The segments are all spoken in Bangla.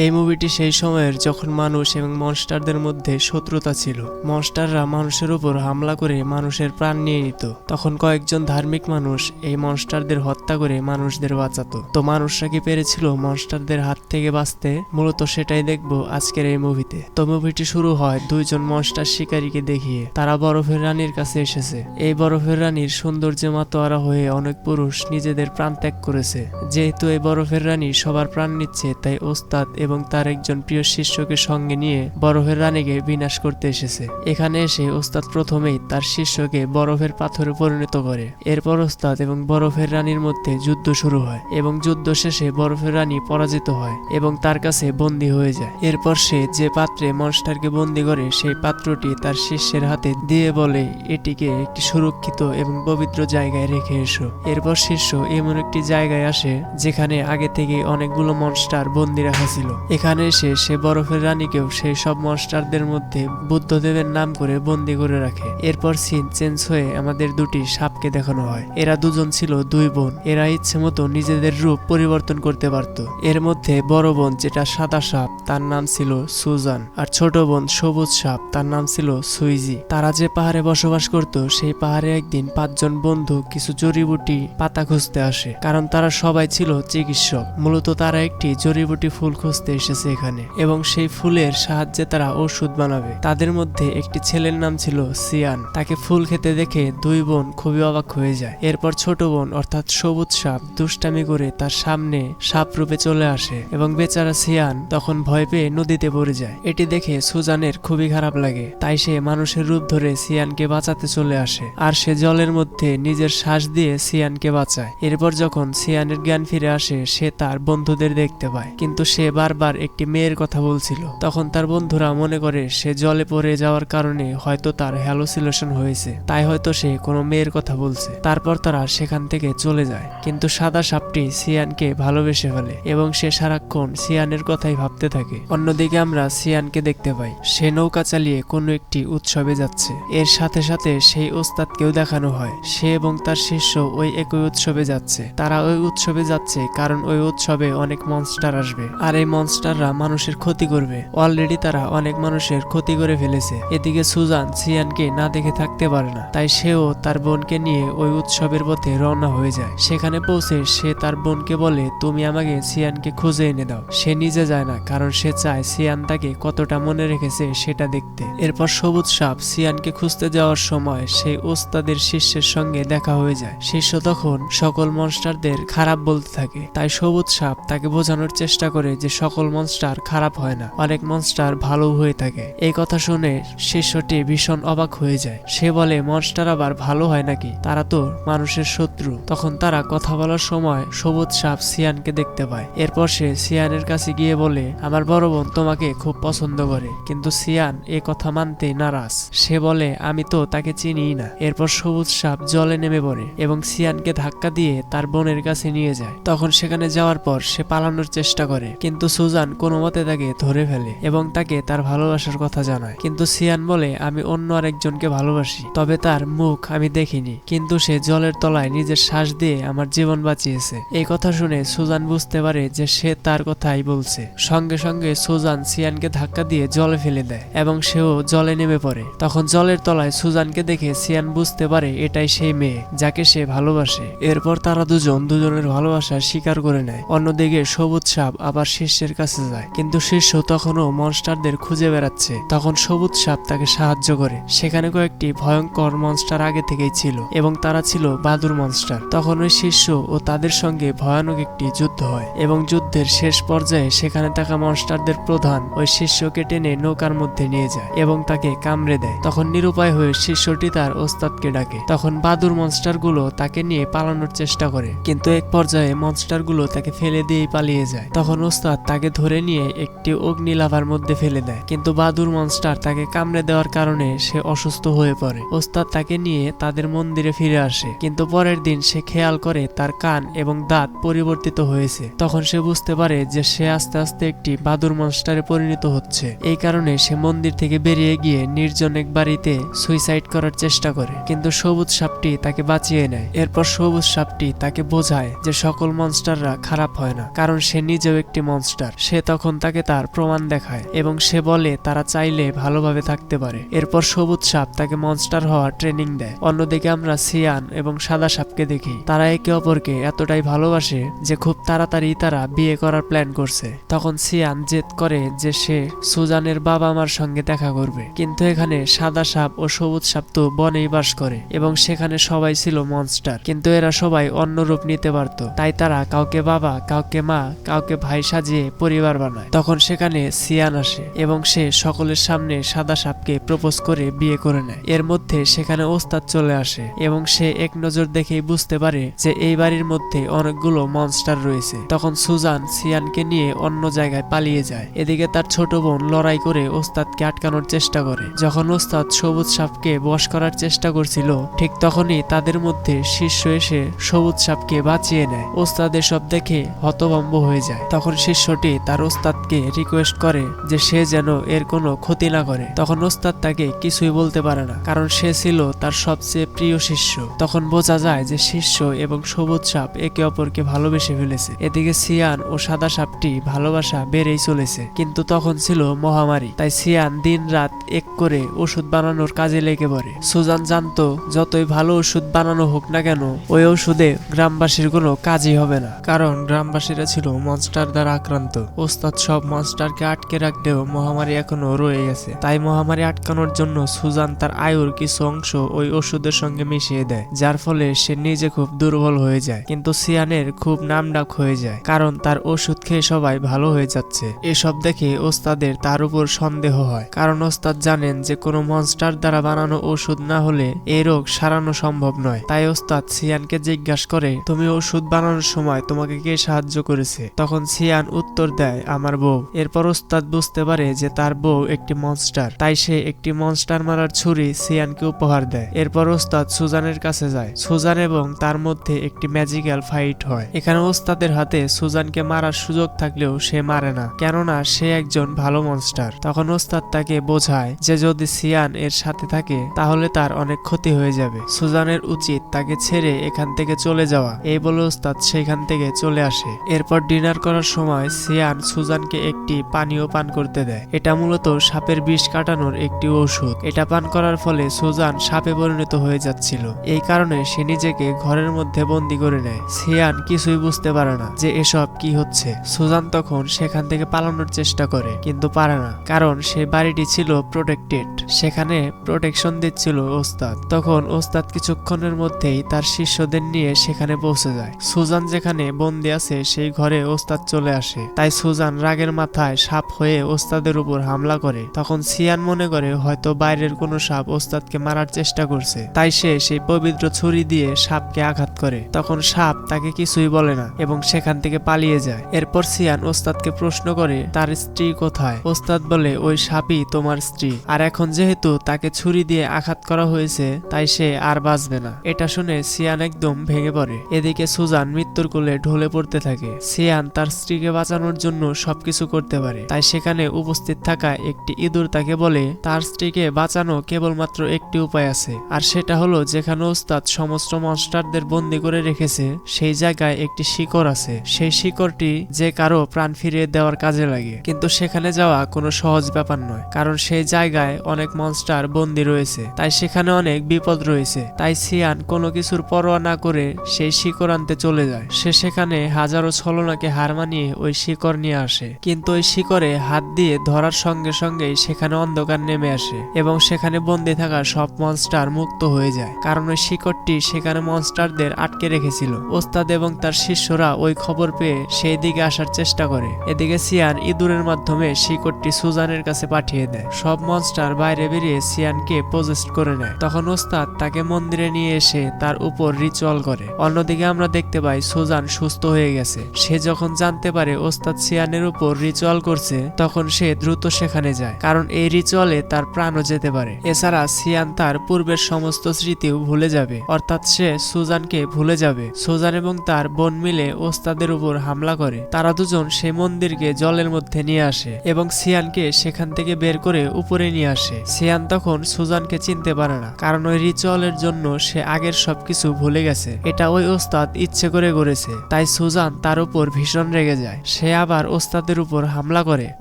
এই মুভিটি সেই সময়ের যখন মানুষ এবং মনস্টারদের মধ্যে শত্রুতা ছিল। মনস্টাররা মানুষের উপর হামলা করে মানুষের প্রাণ নিয়ে নিত। তখন কয়েকজন ধার্মিক মানুষ এই মনস্টারদের হত্যা করে মানুষদের বাঁচাতো। তো মানুষরা কি পেরেছিল মনস্টারদের হাত থেকে বাঁচতে? মূলত সেটাই দেখবো আজকের এই মুভিতে। তো মুভিটি শুরু হয় দুইজন মনস্টার শিকারীকে দেখিয়ে। তারা বরফের রানীর কাছে এসেছে। এই বরফের রানীর সৌন্দর্যে মাতোয়ারা হয়ে অনেক পুরুষ নিজেদের প্রাণ ত্যাগ করেছে। যেহেতু এই বরফের রানী সবার প্রাণ নিচ্ছে, তাই ওস্তাদ এবং তার একজন প্রিয় শিষ্যকে সঙ্গে নিয়ে বরফের রানীকে বিনাশ করতে এসেছে। এখানে এসে ওস্তাদ প্রথমেই তার শিষ্যকে বরফের পাথরে পরিণত করে। এরপর ওস্তাদ এবং বরফের রানীর মধ্যে যুদ্ধ শুরু হয় এবং যুদ্ধ শেষে বরফের রানী পরাজিত হয় এবং তার কাছে বন্দী হয়ে যায়। এরপর সে যে পাত্রে মনস্টারকে বন্দী করে সেই পাত্রটি তার শিষ্যের হাতে দিয়ে বলে, এটিকে একটি সুরক্ষিত এবং পবিত্র জায়গায় রেখে এসো। এরপর শিষ্য এমন একটি জায়গায় আসে যেখানে আগে থেকে অনেকগুলো মনস্টার বন্দী রাখা ছিল। এখানে এসে সে বরফের রানীকেও সেই সব মনস্টারদের মধ্যে বুদ্ধদেবের নাম করে বন্দী করে রাখে। এরপর সিন চেঞ্জ হয়ে আমাদের দুটি সাপকে দেখানো হয়। এরা দুজন ছিল দুই বোন। এরা ইচ্ছে মতো নিজেদের রূপ পরিবর্তন করতে পারত। এর মধ্যে বড় বোন যেটা সাদা সাপ, তার নাম ছিল সুজান, আর ছোট বোন সবুজ সাপ, তার নাম ছিল সুইজি। তারা যে পাহাড়ে বসবাস করত, সেই পাহাড়ে একদিন 5 জন বন্ধু কিছু জড়িবুটি পাতা খুঁজতে আসে, কারণ তারা সবাই ছিল চিকিৎসক। মূলত তারা একটি জড়িবুটি ফুল খুঁজতে এসেছে এখানে এবং সেই ফুলের সাহায্যে তারা ওষুধ বানাবে। তাদের মধ্যে একটি ছেলের নাম ছিল সিয়ান। তাকে ফুল খেতে দেখে দুই বোন খুবই অবাক হয়ে যায়। এরপর ছোট বোন অর্থাৎ সবুজ সাপ দুষ্টামি করে তার সামনে সাপ রূপে চলে আসে এবং বেচারা সিয়ান তখন ভয় পেয়ে নদীতে পড়ে যায়। এটি দেখে সুজানের খুবই খারাপ লাগে, তাই সে মানুষের রূপ ধরে সিয়ানকে বাঁচাতে চলে আসে আর সে জলের মধ্যে নিজের শ্বাস দিয়ে সিয়ানকে বাঁচায়। এরপর যখন সিয়ানের জ্ঞান ফিরে আসে, সে তার বন্ধুদের দেখতে পায়, কিন্তু সে বারবার একটি মেয়ের কথা বলছিল। তখন তার বন্ধুরা মনে করে সে জলে পড়ে যাওয়ার কারণে হয়তো তার হ্যালুসিনেশন হয়েছে, তাই হয়তো সে কোনো মেয়ের কথা বলছে। তারপর তারা সেখান থেকে চলে যায়, কিন্তু সাদা সাপটি সিয়ানকে ভালোবেসে ফেলে এবং সে সারাক্ষণ সিয়ানের কথাই ভাবতে থাকে। অন্যদিকে আমরা সিয়ানকে দেখতে পাই, সে নৌকা চালিয়ে কোনো একটি উৎসবে যাচ্ছে। এর সাথে সাথে সেই ওস্তাদকেও দেখানো হয়, সে এবং তার শিষ্য ওই একই উৎসবে যাচ্ছে। তারা ওই উৎসবে যাচ্ছে কারণ ওই উৎসবে অনেক মনস্টার আসবে আর এই মনস্টাররা মানুষের ক্ষতি করবে। অলরেডি তারা অনেক মানুষের ক্ষতি করে ফেলেছে। এদিকে সুজান সিয়ানকে না দেখে থাকতে পারে না, তাই সেও তার বোনকে নিয়ে ওই উৎসবের পথে রওনা হয়ে যায়। সেখানে পৌঁছে সে তার বোনকে বলে, তুমি আমাকে সিয়ানকে খুঁজে এনে দাও। সে নিজে যায় না, কারণ সে চায় সিয়ান তাকে কতটা মনে রেখেছে সেটা দেখতে। এরপর সবুজ সাপ সিয়ানকে খুঁজতে যাওয়ার সময় সেই ওস্তাদের শিষ্যের সঙ্গে দেখা হয়ে যায়। শিষ্য তখন সকল মনস্টারদের খারাপ বলতে থাকে, তাই সবুজ সাপ তাকে বোঝানোর চেষ্টা করে যে সকল মনস্টার খারাপ হয় না, অনেক মনস্টার ভালো হয়ে থাকে। এই কথা শুনে শিষ্যটি ভীষণ অবাক হয়ে যায়। সে বলে, মনস্টার আবার ভালো হয় নাকি? তারা তো মানুষের শত্রু। তখন তারা কথা বলার সময় সবুজ সাপ সিয়ানকে দেখতে পায়। এরপর সে সিয়ানের কাছে গিয়ে বলে, আমার বড় বোন তোমাকে খুব পছন্দ করে। কিন্তু সিয়ান এ কথা মানতে নারাজ। সে বলে, আমি তো তাকে চিনিই না। এরপর সবুজ সাপ জলে নেমে পড়ে এবং সিয়ানকে ধাক্কা দিয়ে তার বোনের কাছে নিয়ে যায়। তখন সেখানে যাওয়ার পর সে পালানোর চেষ্টা করে, কিন্তু সুজান কোনো মতে তাকে ধরে ফেলে এবং তাকে তার ভালোবাসার কথা জানায়। কিন্তু সিয়ান বলে, আমি অন্য আরেকজনকে ভালোবাসি, তবে তার মুখ আমি দেখিনি, কিন্তু সে জলের তলায় নিজের শ্বাস দিয়ে আমার জীবন বাঁচিয়েছে। এই কথা শুনে সুজান বুঝতে পারে যে সে তার কথাই বলছে। সঙ্গে সঙ্গে সুজান সিয়ানকে ধাক্কা দিয়ে জলে ফেলে দেয় এবং সেও জলে নেমে পড়ে। তখন জলের তলায় সুজানকে দেখে সিয়ান বুঝতে পারে এটাই সেই মেয়ে যাকে সে ভালোবাসে। এরপর তারা দুজনের ভালোবাসা স্বীকার করে নেয়। অন্যদিকে সবুজ সাপ আবার শিষ্যের কাছে যায়, কিন্তু শিষ্য তখনও মনস্টারদের খুঁজে বেড়াচ্ছে। তখন সবুজ সাপ তাকে সাহায্য করে। সেখানে কয়েকটি ভয়ঙ্কর মনস্টার আগে থেকেই ছিল এবং তারা ছিল বাদুর মনস্টার। তখন ওই শিষ্য ও তাদের সঙ্গে ভয়ানক একটি যুদ্ধ হয় এবং যুদ্ধের শেষ পর্যায়ে সেখানে থাকা মনস্টারদের প্রধান ওই শিষ্যকে টেনে নৌকার মধ্যে নিয়ে যায় এবং তাকে কামড়ে দেয়। তখন নিরুপায় হয়ে শিষ্যটি তার ওস্তাদকে ডাকে। তখন বাদুর মনস্টার গুলো তাকে নিয়ে পালানোর চেষ্টা করে, কিন্তু এক পর্যায়ে মনস্টার গুলো তাকে ফেলে দিয়েই পালিয়ে যায়। তখন ওস্তাদ তাকে ধরে নিয়ে একটি অগ্নি লাভার মধ্যে ফেলে দেয়, কিন্তু বাদুর মনস্টার তাকে কামড়ে দেওয়ার কারণে সে অসুস্থ হয়ে পড়ে। ওস্তাদ তাকে নিয়ে তাদের মন্দিরে ফিরে আসে, কিন্তু পরের দিন সে খেয়াল করে তার কান এবং দাঁত পরিবর্তিত হয়েছে। তখন সে বুঝতে পারে যে সে আস্তে আস্তে একটি বাদুর মনস্টারে পরিণত হচ্ছে। এই কারণে সে মন্দির থেকে বেরিয়ে গিয়ে নির্জন এক বাড়িতে সুইসাইড করার চেষ্টা করে, কিন্তু সবুজ সাপটি তাকে বাঁচিয়ে নেয়। এরপর সবুজ সাপটি তাকে বোঝায় যে সকল মনস্টাররা খারাপ হয় না, কারণ সে নিজেও একটি মনস্টার। মনস্টার। সে তখন তাকে তার প্রমাণ দেখায় এবং সে বলে তারা চাইলে ভালোভাবে থাকতে পারে। এরপর সবুজ সাপ তাকে মনস্টার হওয়ার ট্রেনিং দেয়। অন্যদিকে আমরা সিয়ান এবং সাদা সাপকে দেখি, তারা একে অপরকে এতটাই ভালোবাসে যে খুব তাড়াতাড়ি তারা বিয়ে করার প্ল্যান করছে। তখন সিয়ান জেদ করে যে সে সুজানের বাবা মার সঙ্গে দেখা করবে, কিন্তু এখানে সাদা সাপ ও সবুজ সাপ তো বনেই বাস করে এবং সেখানে সবাই ছিল মনস্টার, কিন্তু এরা সবাই অন্য রূপ নিতে পারত। তাই তারা কাউকে বাবা, কাউকে মা, কাউকে ভাই সাজিয়ে পরিবার বানায়। তখন সেখানে সিয়ান আসে এবং সে সকলের সামনে সাদা সাপকে প্রপোজ করে বিয়ে করে নেয়। এর মধ্যে সেখানে ওস্তাদ চলে আসে এবং সে এক নজর দেখেই বুঝতে পারে যে এই বাড়ির মধ্যে অনেকগুলো মনস্টার রয়েছে। তখন সুজান সিয়ানকে নিয়ে অন্য জায়গায় পালিয়ে যায়। এদিকে তার ছোট বোন লড়াই করে ওস্তাদকে আটকানোর চেষ্টা করে। যখন ওস্তাদ সবুজ সাপকে বশ করার চেষ্টা করছিল, ঠিক তখনই তাদের মধ্যে শিষ্য এসে সবুজ সাপকে বাঁচিয়ে নেয়। ওস্তাদ এসব দেখে হতভম্ব হয়ে যায়। তখন শিষ্যটি তার ওস্তাদকে রিকোয়েস্ট করে যে সে যেন এর কোনো ক্ষতি না করে। তখন ওস্তাদ তাকে কিছুই বলতে পারে না, কারণ সে ছিল তার সবচেয়ে প্রিয় শিষ্য। তখন বোঝা যায় যে শিষ্য এবং সবুজ সাপ একে অপরকে ভালোবেসে ফেলেছে। এদিকে সিয়ান ও সাদা সাপটি ভালোবাসা বেড়েই চলেছে, কিন্তু তখন ছিল মহামারী। তাই সিয়ান দিন রাত এক করে ওষুধ বানানোর কাজে লেগে পড়ে। সুজান জানতো যতই ভালো ওষুধ বানানো হোক না কেন, ওই ওষুধে গ্রামবাসীর কোনো কাজই হবে না, কারণ গ্রামবাসীরা ছিল মনস্টার দ্বারা আক্রান্ত। ওস্তাদ সব মনস্টারকে আটকে রাখলেও মহামারী এখনো রয়ে গেছে। তাই মহামারী আটকানোর জন্য সুজান তার আয়ুর কিছু অংশ ওই ওষুধের সঙ্গে মিশিয়ে দেয়, যার ফলে সে নিজে খুব দুর্বল হয়ে যায়। কিন্তু সিয়ানের খুব নামডাক হয়ে যায়, কারণ তার ওষুধ খেয়ে সবাই ভালো হয়ে যাচ্ছে। এসব দেখে ওস্তাদের তার উপর সন্দেহ হয়, কারণ ওস্তাদ জানেন যে কোনো মনস্টার দ্বারা বানানো ওষুধ না হলে এই রোগ সারানো সম্ভব নয়। তাই ওস্তাদ সিয়ানকে জিজ্ঞাসা করে, তুমি ওষুধ বানানোর সময় তোমাকে কে সাহায্য করেছে? তখন সিয়ান উত্তর দেয়, আমার বউ। এরপর ওস্তাদ বুঝতে পারে যে তার বউ একটি মনস্টার, তাই সে একটি মনস্টার মারার ছুরি সিয়ানকে উপহার দেয়। এরপর ওস্তাদ সুজানের কাছে যায়। সুজান এবং তার মধ্যে একটি ম্যাজিক্যাল ফাইট হয়। এখানে ওস্তাদের হাতে সুজানকে মারার সুযোগ থাকলেও সে মারে না, কেননা সে একজন ভালো মনস্টার। তখন ওস্তাদ তাকে বোঝায় যে যদি সিয়ান এর সাথে থাকে তাহলে তার অনেক ক্ষতি হয়ে যাবে। সুজানের উচিত তাকে ছেড়ে এখান থেকে চলে যাওয়া। এই বলে ওস্তাদ সেখান থেকে চলে আসে। এরপর ডিনার করার সময় সিয়ান সুজানকে একটি পানীয় পান করতে দেয়। এটা মূলত সাপের বিষ কাটানোর একটি ঔষধ। এটা পান করার ফলে সুজান সাপে পরিণত হয়ে যাচ্ছিল। এই কারণে সে নিজেকে ঘরের মধ্যে বন্দি করে নেয়। সিয়ান কিছুই বুঝতে পারে না যে এসব কি হচ্ছে। সুজান তখন সেখান থেকে পালানোর চেষ্টা করে, কিন্তু পারে না, কারণ সে বাড়িটি ছিল প্রোটেক্টেড। সেখানে প্রোটেকশন দিচ্ছিল ওস্তাদ। তখন ওস্তাদ কিছুক্ষণের মধ্যেই তার শিষ্যদের নিয়ে সেখানে পৌঁছে যায়। সুজান যেখানে বন্দি আছে সেই ঘরে ওস্তাদ চলে আসে। তাই সুজান রাগের মাথায় সাপ হয়ে ওস্তাদের উপর হামলা করে। তখন সিয়ান মনে করে হয়তো বাইরের কোনো সাপ ওস্তাদকে মারার চেষ্টা করছে, তাই সে সেই পবিত্র ছুরি দিয়ে সাপকে আঘাত করে। তখন সাপ তাকে কিছুই বলে না এবং সেখান থেকে পালিয়ে যায়। এরপর সিয়ান ওস্তাদকে প্রশ্ন করে তার স্ত্রী কোথায়। ওস্তাদ বলে ওই সাপই তোমার স্ত্রী, আর এখন যেহেতু তাকে ছুরি দিয়ে আঘাত করা হয়েছে তাই সে আর বাঁচবে না। এটা শুনে সিয়ান একদম ভেঙে পড়ে। এদিকে সুজান মৃত্যুর কোলে ঢলে পড়তে থাকে। সিয়ান তার স্ত্রীকে বাঁচানোর জন্য সবকিছু করতে পারে, তাই সেখানে উপস্থিত থাকা একটি ইঁদুর তাকে বলে তার স্ত্রীকে বাঁচানো কেবলমাত্র একটি উপায় আছে, আর সেটা হলো যেখানে ওস্তাদ সমস্ত মনস্টারদের বন্দি করে রেখেছে সেই জায়গায় একটি শিকড় আছে। সেই শিকড়টি যে কারো প্রাণ ফিরিয়ে দেওয়ার কাজে লাগে, কিন্তু সেখানে যাওয়া কোনো সহজ ব্যাপার নয়, কারণ সেই জায়গায় অনেক মনস্টার বন্দি রয়েছে, তাই সেখানে অনেক বিপদ রয়েছে। তাই সিয়ান কোনো কিছুর পরোয়া না করে সেই শিকড় আনতে চলে যায়। সে সেখানে হাজারো ছলনাকে হার মানিয়ে ওই শিকড় নিয়ে আসে, কিন্তু ওই শিকড়ে হাত দিয়ে ধরার সঙ্গে সঙ্গেই সেখানে অন্ধকার নেমে আসে এবং সেখানে বন্দি থাকা সব মনস্টার মুক্ত হয়ে যায়, কারণ ওই শিকড়টি সেখানে মনস্টারদের আটকে রেখেছিল। ওস্তাদ এবং তার শিষ্যরা ওই খবর পেয়ে সেই দিকে আসার চেষ্টা করে। এদিকে সিয়ান ইঁদুরের মাধ্যমে শিকড়টি সুজানের কাছে পাঠিয়ে দেয়। সব মনস্টার বাইরে বেরিয়ে সিয়ানকে পজেস্ট করে নেয়। তখন ওস্তাদ তাকে মন্দিরে নিয়ে এসে তার উপর রিচুয়াল করে। অন্যদিকে আমরা দেখতে পাই সুজান সুস্থ হয়ে গেছে। সে যখন জানতে পারে ওস্তাদ সিয়ানের উপর রিচুয়াল করছে তখন সে দ্রুত সেখানে যায়, কারণ এই রিচুয়ালে তার প্রাণও যেতে পারে। এছাড়া সিয়ান তার পূর্বের সমস্ত স্মৃতিও ভুলে যাবে, অর্থাৎ সে সুজানকে ভুলে যাবে। সুজান এবং তার বোন মিলে ওস্তাদের উপর হামলা করে। তারা দুজন সেই মন্দিরকে জলের মধ্যে নিয়ে আসে এবং সিয়ানকে সেখান থেকে বের করে উপরে নিয়ে আসে। সিয়ান তখন সুজানকে চিনতে পারে না, কারণ ওই রিচুয়ালের জন্য সে আগের সবকিছু ভুলে গেছে। এটা ওই ওস্তাদ ইচ্ছে করে করেছে। তাই সুজান তার উপর ভীষণ রেগে যায়। সে সে আবার ওস্তাদের উপর হামলা করে।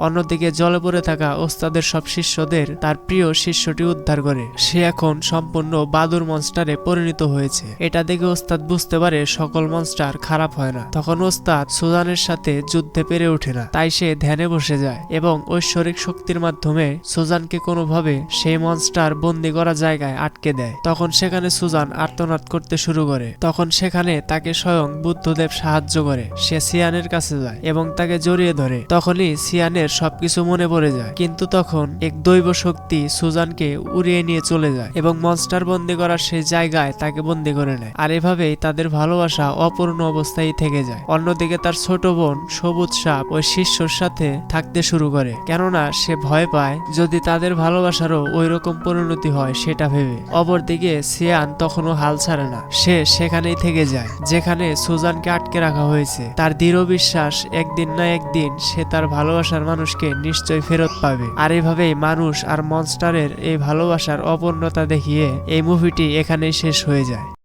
অন্যদিকে জলে পড়ে থাকা ওস্তাদের সব শিষ্যদের তার প্রিয় শিষ্যটি উদ্ধার করে। সে এখন সম্পূর্ণ বাদুর মনস্টারে পরিণত হয়েছে। এটা দেখে ওস্তাদ বুঝতে পারে সকল মনস্টার খারাপ হয় না। তখন ওস্তাদ সুজানের সাথে যুদ্ধে পেরে ওঠে না, তাই সে ধ্যানে বসে যায় এবং ঐশ্বরিক শক্তির মাধ্যমে সুজানকে কোনোভাবে সেই মনস্টার বন্দি করা জায়গায় আটকে দেয়। তখন সেখানে সুজান আর্তনাদ করতে শুরু করে। তখন সেখানে তাকে স্বয়ং বুদ্ধদেব সাহায্য করে। সে সিয়ানের কাছে যায় এবং তাকে জড়িয়ে ধরে। তখনই সিয়ানের সবকিছু মনে পড়ে যায়, কিন্তু তখন এক দৈব শক্তি সুজানকে উড়িয়ে নিয়ে চলে যায় এবং মনস্টার বন্দি করার সেই জায়গায় তাকে বন্দি করে নেয়। আর এভাবেই তাদের ভালোবাসা অপূর্ণ অবস্থায় থেকে যায়। অন্যদিকে তার ছোট বোন সবুজ সাপ ওই শিষ্যর সাথে থাকতে শুরু করে, কেননা সে ভয় পায় যদি তাদের ভালোবাসারও ওই রকম পরিণতি হয় সেটা ভেবে। অপরদিকে সিয়ান তখনও হাল ছাড়ে না, সে সেখানেই থেকে যায় যেখানে সুজানকে আটকে রাখা হয়েছে। তার দৃঢ় বিশ্বাস একদিন না একদিন সে তার ভালোবাসার মানুষকে নিশ্চয় ফেরত পাবে। আর এভাবেই মানুষ আর মনস্টারের এই ভালোবাসার অপূর্ণতা দেখিয়ে এই মুভিটি এখানেই শেষ হয়ে যায়।